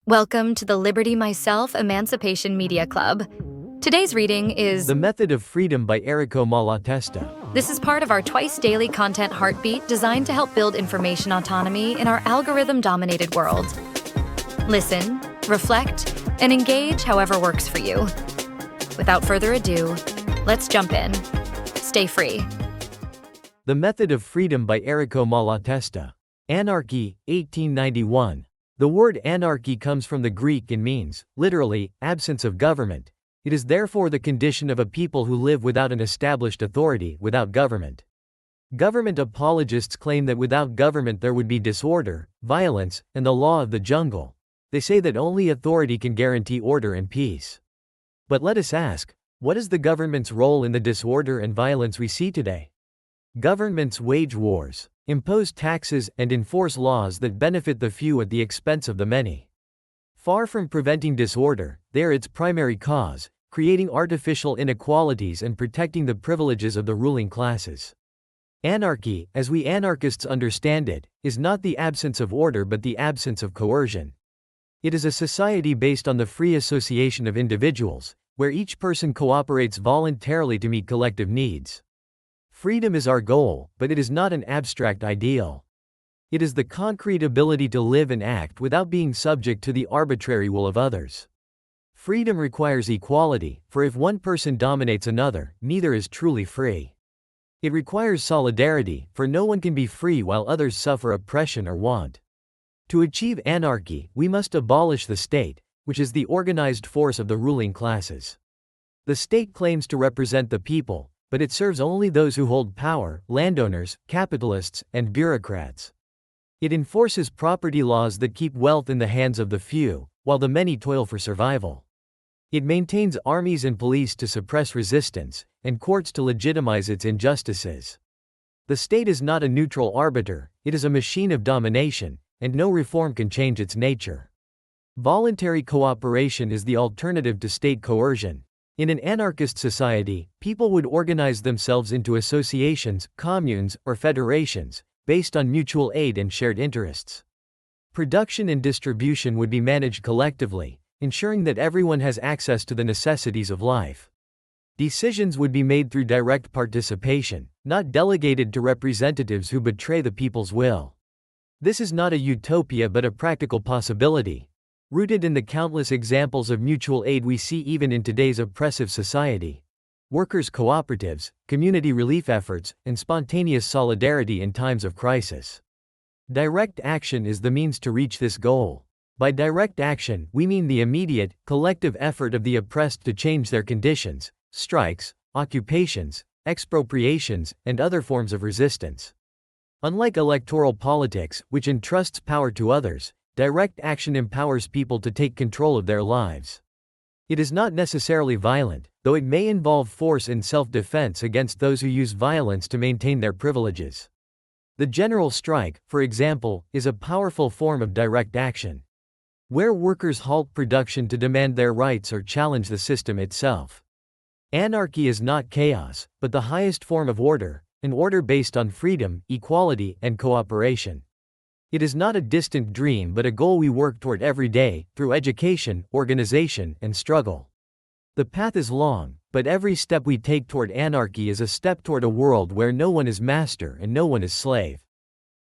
Welcome to the Liberty Myself Emancipation Media Club. Today's reading is The Method of Freedom by Errico Malatesta. This is part of our twice-daily content heartbeat designed to help build information autonomy in our algorithm-dominated world. Listen, reflect, and engage however works for you. Without further ado, let's jump in. Stay free. The Method of Freedom by Errico Malatesta. Anarchy, 1891. The word anarchy comes from the Greek and means, literally, absence of government. It is therefore the condition of a people who live without an established authority, without government. Government apologists claim that without government there would be disorder, violence, and the law of the jungle. They say that only authority can guarantee order and peace. But let us ask, what is the government's role in the disorder and violence we see today? Governments wage wars, impose taxes, and enforce laws that benefit the few at the expense of the many. Far from preventing disorder, they are its primary cause, creating artificial inequalities and protecting the privileges of the ruling classes. Anarchy, as we anarchists understand it, is not the absence of order but the absence of coercion. It is a society based on the free association of individuals, where each person cooperates voluntarily to meet collective needs. Freedom is our goal, but it is not an abstract ideal. It is the concrete ability to live and act without being subject to the arbitrary will of others. Freedom requires equality, for if one person dominates another, neither is truly free. It requires solidarity, for no one can be free while others suffer oppression or want. To achieve anarchy, we must abolish the state, which is the organized force of the ruling classes. The state claims to represent the people, but it serves only those who hold power: landowners, capitalists, and bureaucrats. It enforces property laws that keep wealth in the hands of the few, while the many toil for survival. It maintains armies and police to suppress resistance, and courts to legitimize its injustices. The state is not a neutral arbiter, it is a machine of domination, and no reform can change its nature. Voluntary cooperation is the alternative to state coercion. In an anarchist society, people would organize themselves into associations, communes, or federations, based on mutual aid and shared interests. Production and distribution would be managed collectively, ensuring that everyone has access to the necessities of life. Decisions would be made through direct participation, not delegated to representatives who betray the people's will. This is not a utopia but a practical possibility, rooted in the countless examples of mutual aid we see even in today's oppressive society. Workers' cooperatives, community relief efforts, and spontaneous solidarity in times of crisis. Direct action is the means to reach this goal. By direct action, we mean the immediate, collective effort of the oppressed to change their conditions: strikes, occupations, expropriations, and other forms of resistance. Unlike electoral politics, which entrusts power to others, direct action empowers people to take control of their lives. It is not necessarily violent, though it may involve force in self-defense against those who use violence to maintain their privileges. The general strike, for example, is a powerful form of direct action, where workers halt production to demand their rights or challenge the system itself. Anarchy is not chaos, but the highest form of order, an order based on freedom, equality, and cooperation. It is not a distant dream but a goal we work toward every day, through education, organization, and struggle. The path is long, but every step we take toward anarchy is a step toward a world where no one is master and no one is slave.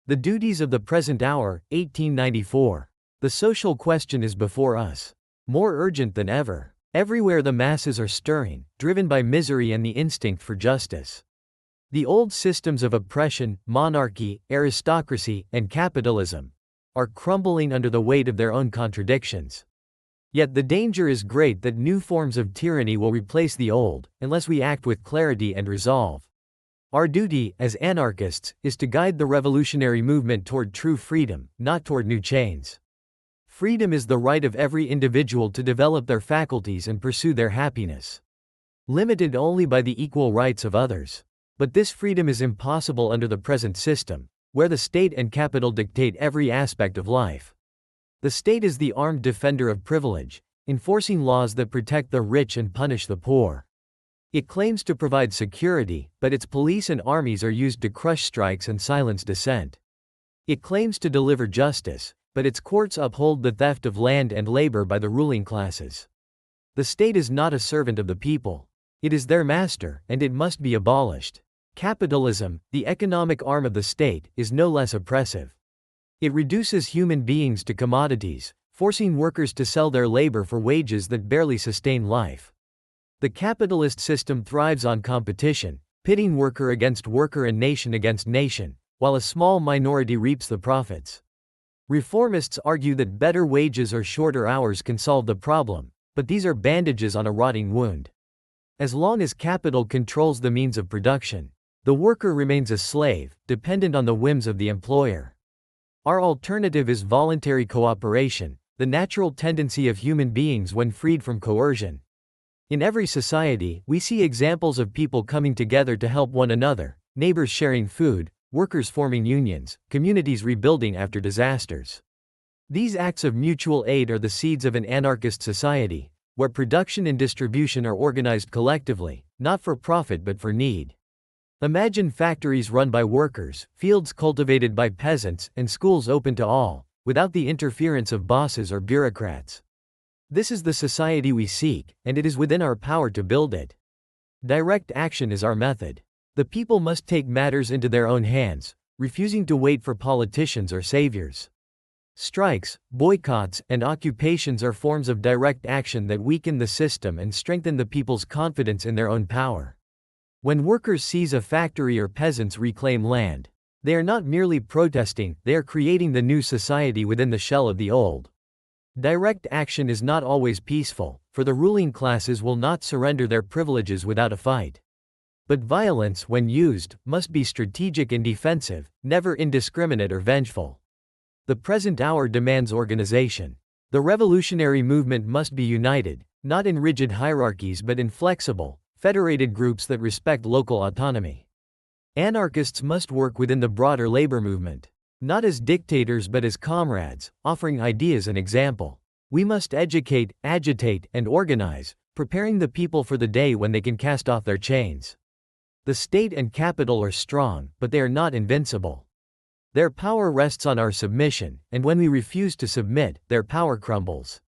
The duties of the present hour, 1894. The social question is before us, more urgent than ever. Everywhere the masses are stirring, driven by misery and the instinct for justice. The old systems of oppression, monarchy, aristocracy, and capitalism are crumbling under the weight of their own contradictions. Yet the danger is great that new forms of tyranny will replace the old, unless we act with clarity and resolve. Our duty, as anarchists, is to guide the revolutionary movement toward true freedom, not toward new chains. Freedom is the right of every individual to develop their faculties and pursue their happiness, limited only by the equal rights of others. But this freedom is impossible under the present system, where the state and capital dictate every aspect of life. The state is the armed defender of privilege, enforcing laws that protect the rich and punish the poor. It claims to provide security, but its police and armies are used to crush strikes and silence dissent. It claims to deliver justice, but its courts uphold the theft of land and labor by the ruling classes. The state is not a servant of the people. It is their master, and it must be abolished. Capitalism, the economic arm of the state, is no less oppressive. It reduces human beings to commodities, forcing workers to sell their labor for wages that barely sustain life. The capitalist system thrives on competition, pitting worker against worker and nation against nation, while a small minority reaps the profits. Reformists argue that better wages or shorter hours can solve the problem, but these are bandages on a rotting wound. As long as capital controls the means of production, the worker remains a slave, dependent on the whims of the employer. Our alternative is voluntary cooperation, the natural tendency of human beings when freed from coercion. In every society, we see examples of people coming together to help one another, neighbors sharing food, workers forming unions, communities rebuilding after disasters. These acts of mutual aid are the seeds of an anarchist society, where production and distribution are organized collectively, not for profit but for need. Imagine factories run by workers, fields cultivated by peasants, and schools open to all, without the interference of bosses or bureaucrats. This is the society we seek, and it is within our power to build it. Direct action is our method. The people must take matters into their own hands, refusing to wait for politicians or saviors. Strikes, boycotts, and occupations are forms of direct action that weaken the system and strengthen the people's confidence in their own power. When workers seize a factory or peasants reclaim land, they are not merely protesting, they are creating the new society within the shell of the old. Direct action is not always peaceful, for the ruling classes will not surrender their privileges without a fight. But violence, when used, must be strategic and defensive, never indiscriminate or vengeful. The present hour demands organization. The revolutionary movement must be united, not in rigid hierarchies but in flexible, federated groups that respect local autonomy. Anarchists must work within the broader labor movement, not as dictators but as comrades, offering ideas and example. We must educate, agitate, and organize, preparing the people for the day when they can cast off their chains. The state and capital are strong, but they are not invincible. Their power rests on our submission, and when we refuse to submit, their power crumbles.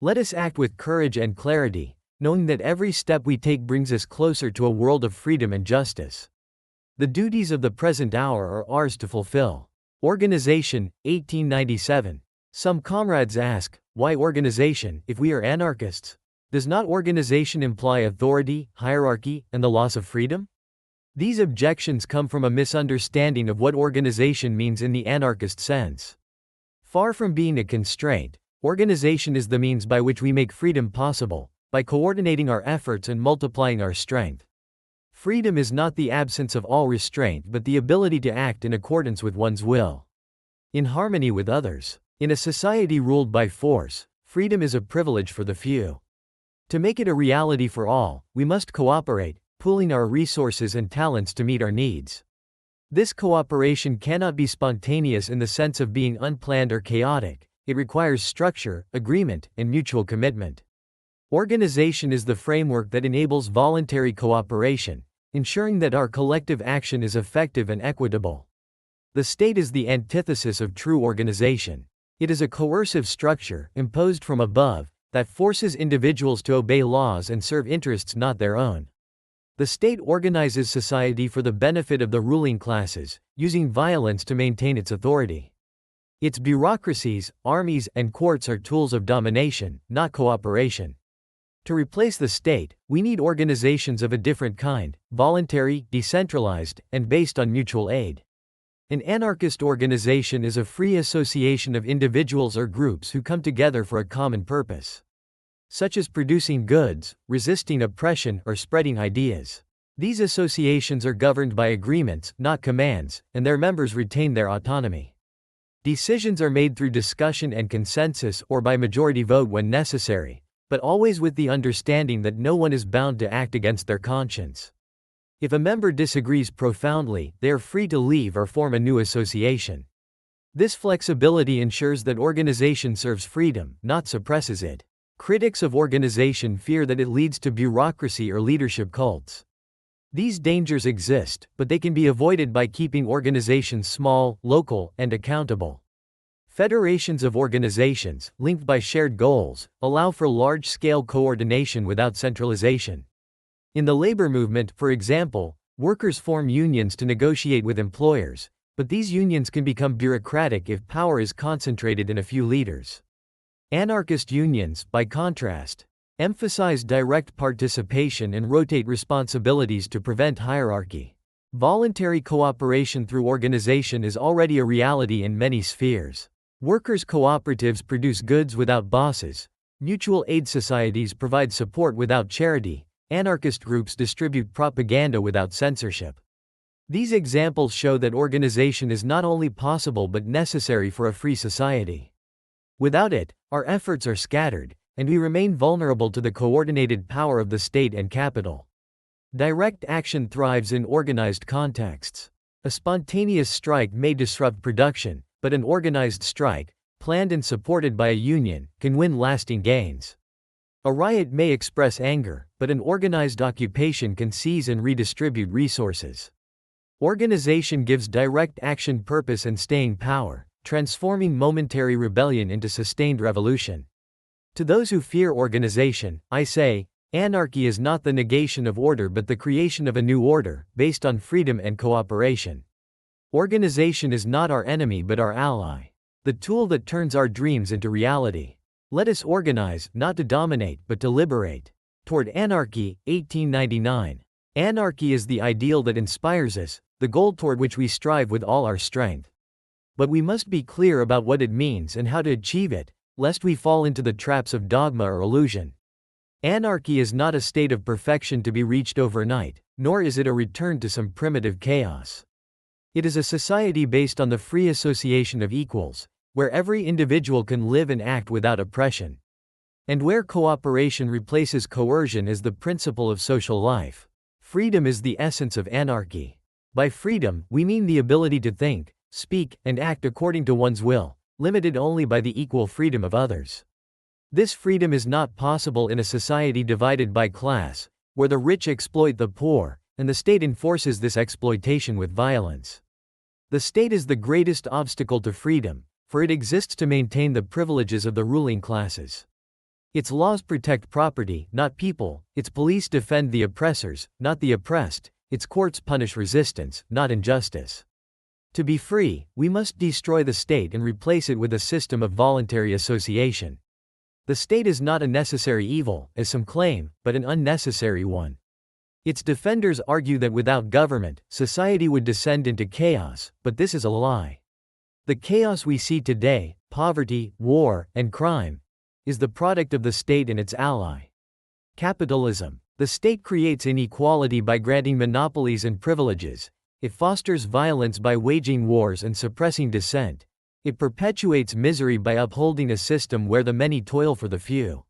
Let us act with courage and clarity, knowing that every step we take brings us closer to a world of freedom and justice. The duties of the present hour are ours to fulfill. Organization, 1897. Some comrades ask, why organization, if we are anarchists? Does not organization imply authority, hierarchy, and the loss of freedom? These objections come from a misunderstanding of what organization means in the anarchist sense. Far from being a constraint, organization is the means by which we make freedom possible, by coordinating our efforts and multiplying our strength. Freedom is not the absence of all restraint but the ability to act in accordance with one's will, in harmony with others. In a society ruled by force, freedom is a privilege for the few. To make it a reality for all, we must cooperate, pooling our resources and talents to meet our needs. This cooperation cannot be spontaneous in the sense of being unplanned or chaotic. It requires structure, agreement, and mutual commitment. Organization is the framework that enables voluntary cooperation, ensuring that our collective action is effective and equitable. The state is the antithesis of true organization. It is a coercive structure, imposed from above, that forces individuals to obey laws and serve interests not their own. The state organizes society for the benefit of the ruling classes, using violence to maintain its authority. Its bureaucracies, armies, and courts are tools of domination, not cooperation. To replace the state, we need organizations of a different kind, voluntary, decentralized, and based on mutual aid. An anarchist organization is a free association of individuals or groups who come together for a common purpose, such as producing goods, resisting oppression, or spreading ideas. These associations are governed by agreements, not commands, and their members retain their autonomy. Decisions are made through discussion and consensus or by majority vote when necessary, but always with the understanding that no one is bound to act against their conscience. If a member disagrees profoundly, they are free to leave or form a new association. This flexibility ensures that organization serves freedom, not suppresses it. Critics of organization fear that it leads to bureaucracy or leadership cults. These dangers exist, but they can be avoided by keeping organizations small, local, and accountable. Federations of organizations, linked by shared goals, allow for large-scale coordination without centralization. In the labor movement, for example, workers form unions to negotiate with employers, but these unions can become bureaucratic if power is concentrated in a few leaders. Anarchist unions, by contrast, emphasize direct participation and rotate responsibilities to prevent hierarchy. Voluntary cooperation through organization is already a reality in many spheres. Workers' cooperatives produce goods without bosses. Mutual aid societies provide support without charity. Anarchist groups distribute propaganda without censorship. These examples show that organization is not only possible but necessary for a free society. Without it, our efforts are scattered, and we remain vulnerable to the coordinated power of the state and capital. Direct action thrives in organized contexts. A spontaneous strike may disrupt production, but an organized strike, planned and supported by a union, can win lasting gains. A riot may express anger, but an organized occupation can seize and redistribute resources. Organization gives direct action purpose and staying power, transforming momentary rebellion into sustained revolution. To those who fear organization, I say, anarchy is not the negation of order but the creation of a new order, based on freedom and cooperation. Organization is not our enemy but our ally. The tool that turns our dreams into reality. Let us organize, not to dominate, but to liberate. Toward Anarchy, 1899. Anarchy is the ideal that inspires us, the goal toward which we strive with all our strength. But we must be clear about what it means and how to achieve it, lest we fall into the traps of dogma or illusion. Anarchy is not a state of perfection to be reached overnight, nor is it a return to some primitive chaos. It is a society based on the free association of equals, where every individual can live and act without oppression. And where cooperation replaces coercion as the principle of social life. Freedom is the essence of anarchy. By freedom, we mean the ability to think, speak, and act according to one's will, limited only by the equal freedom of others. This freedom is not possible in a society divided by class, where the rich exploit the poor, and the state enforces this exploitation with violence. The state is the greatest obstacle to freedom, for it exists to maintain the privileges of the ruling classes. Its laws protect property, not people. Its police defend the oppressors, not the oppressed. Its courts punish resistance, not injustice. To be free, we must destroy the state and replace it with a system of voluntary association. The state is not a necessary evil, as some claim, but an unnecessary one. Its defenders argue that without government, society would descend into chaos, but this is a lie. The chaos we see today, poverty, war, and crime, is the product of the state and its ally. Capitalism. The state creates inequality by granting monopolies and privileges. It fosters violence by waging wars and suppressing dissent. It perpetuates misery by upholding a system where the many toil for the few.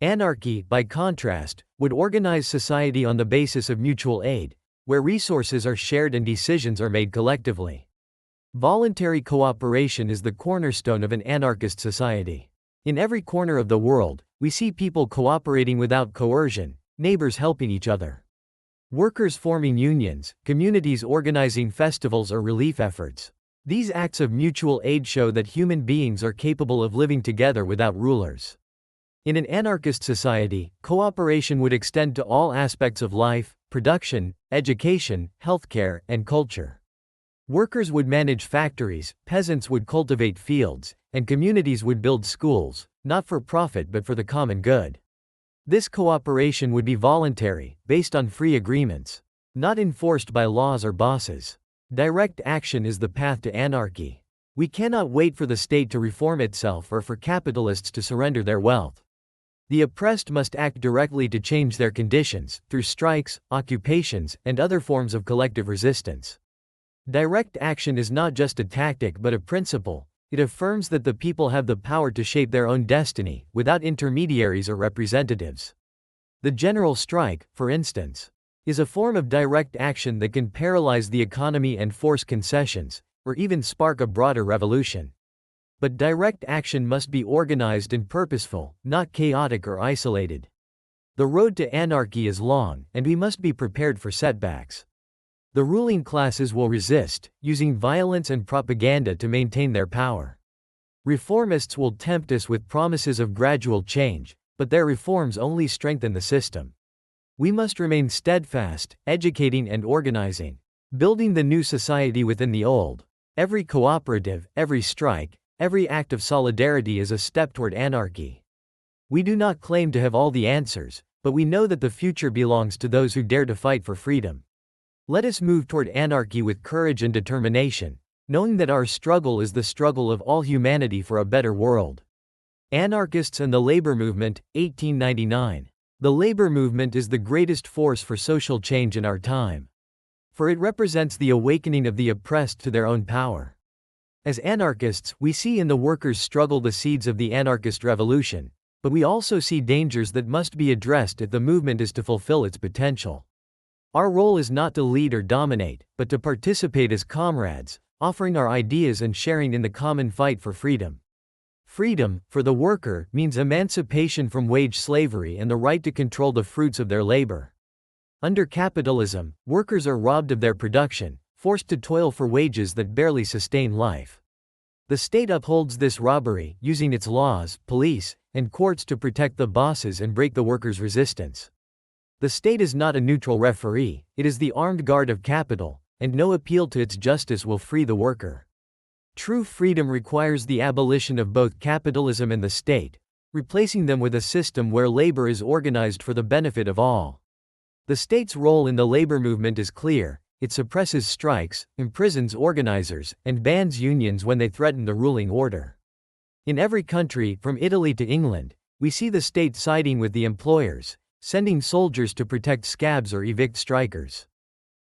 Anarchy, by contrast, would organize society on the basis of mutual aid, where resources are shared and decisions are made collectively. Voluntary cooperation is the cornerstone of an anarchist society. In every corner of the world, we see people cooperating without coercion, neighbors helping each other. Workers forming unions, communities organizing festivals or relief efforts. These acts of mutual aid show that human beings are capable of living together without rulers. In an anarchist society, cooperation would extend to all aspects of life, production, education, healthcare, and culture. Workers would manage factories, peasants would cultivate fields, and communities would build schools, not for profit but for the common good. This cooperation would be voluntary, based on free agreements, not enforced by laws or bosses. Direct action is the path to anarchy. We cannot wait for the state to reform itself or for capitalists to surrender their wealth. The oppressed must act directly to change their conditions, through strikes, occupations, and other forms of collective resistance. Direct action is not just a tactic but a principle. It affirms that the people have the power to shape their own destiny, without intermediaries or representatives. The general strike, for instance, is a form of direct action that can paralyze the economy and force concessions, or even spark a broader revolution. But direct action must be organized and purposeful, not chaotic or isolated. The road to anarchy is long, and we must be prepared for setbacks. The ruling classes will resist, using violence and propaganda to maintain their power. Reformists will tempt us with promises of gradual change, but their reforms only strengthen the system. We must remain steadfast, educating and organizing, building the new society within the old. Every cooperative, every strike, every act of solidarity is a step toward anarchy. We do not claim to have all the answers, but we know that the future belongs to those who dare to fight for freedom. Let us move toward anarchy with courage and determination, knowing that our struggle is the struggle of all humanity for a better world. Anarchists and the Labor Movement, 1899. The labor movement is the greatest force for social change in our time. For it represents the awakening of the oppressed to their own power. As anarchists, we see in the workers' struggle the seeds of the anarchist revolution, but we also see dangers that must be addressed if the movement is to fulfill its potential. Our role is not to lead or dominate, but to participate as comrades, offering our ideas and sharing in the common fight for freedom. Freedom, for the worker, means emancipation from wage slavery and the right to control the fruits of their labor. Under capitalism, workers are robbed of their production, forced to toil for wages that barely sustain life. The state upholds this robbery, using its laws, police, and courts to protect the bosses and break the workers' resistance. The state is not a neutral referee, it is the armed guard of capital, and no appeal to its justice will free the worker. True freedom requires the abolition of both capitalism and the state, replacing them with a system where labor is organized for the benefit of all. The state's role in the labor movement is clear: it suppresses strikes, imprisons organizers, and bans unions when they threaten the ruling order. In every country, from Italy to England, we see the state siding with the employers, sending soldiers to protect scabs or evict strikers.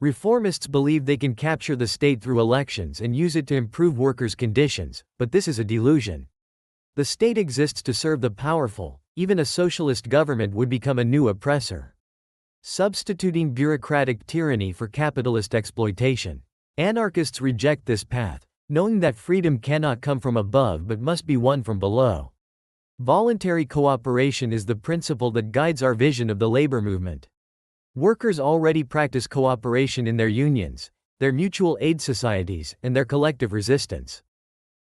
Reformists believe they can capture the state through elections and use it to improve workers' conditions, but this is a delusion. The state exists to serve the powerful. Even a socialist government would become a new oppressor, substituting bureaucratic tyranny for capitalist exploitation. Anarchists reject this path, knowing that freedom cannot come from above but must be won from below. Voluntary cooperation is the principle that guides our vision of the labor movement. Workers already practice cooperation in their unions, their mutual aid societies, and their collective resistance.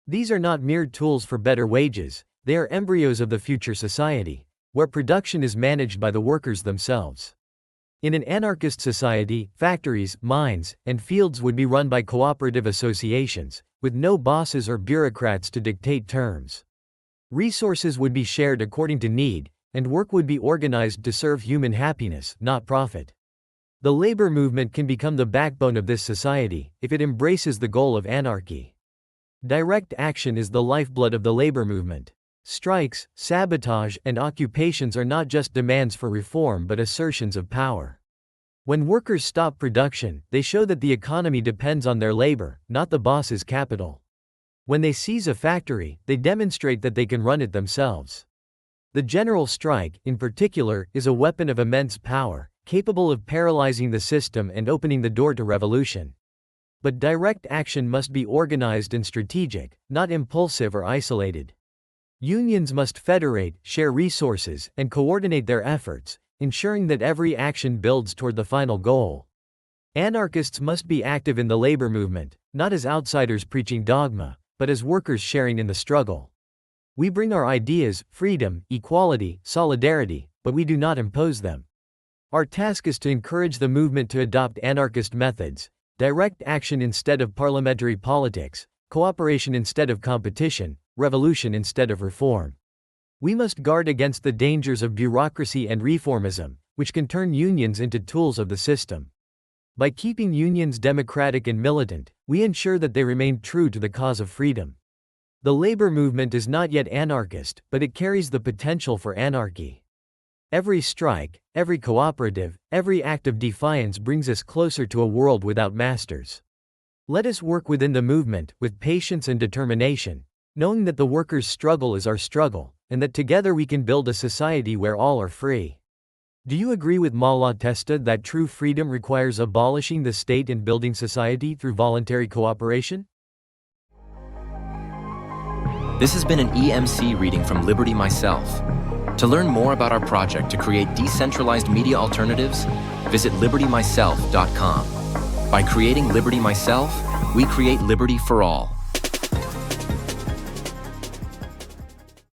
These are not mere tools for better wages, they are embryos of the future society, where production is managed by the workers themselves. In an anarchist society, factories, mines, and fields would be run by cooperative associations, with no bosses or bureaucrats to dictate terms. Resources would be shared according to need, and work would be organized to serve human happiness, not profit. The labor movement can become the backbone of this society, if it embraces the goal of anarchy. Direct action is the lifeblood of the labor movement. Strikes, sabotage, and occupations are not just demands for reform but assertions of power. When workers stop production, they show that the economy depends on their labor, not the boss's capital. When they seize a factory, they demonstrate that they can run it themselves. The general strike, in particular, is a weapon of immense power, capable of paralyzing the system and opening the door to revolution. But direct action must be organized and strategic, not impulsive or isolated. Unions must federate, share resources, and coordinate their efforts, ensuring that every action builds toward the final goal. Anarchists must be active in the labor movement, not as outsiders preaching dogma, but as workers sharing in the struggle. We bring our ideas, freedom, equality, solidarity, but we do not impose them. Our task is to encourage the movement to adopt anarchist methods, direct action instead of parliamentary politics, cooperation instead of competition, revolution instead of reform. We must guard against the dangers of bureaucracy and reformism, which can turn unions into tools of the system. By keeping unions democratic and militant, we ensure that they remain true to the cause of freedom. The labor movement is not yet anarchist, but it carries the potential for anarchy. Every strike, every cooperative, every act of defiance brings us closer to a world without masters. Let us work within the movement, with patience and determination, knowing that the workers' struggle is our struggle, and that together we can build a society where all are free. Do you agree with Malatesta that true freedom requires abolishing the state and building society through voluntary cooperation? This has been an EMC reading from Liberty Myself. To learn more about our project to create decentralized media alternatives, visit libertymyself.com. By creating Liberty Myself, we create liberty for all.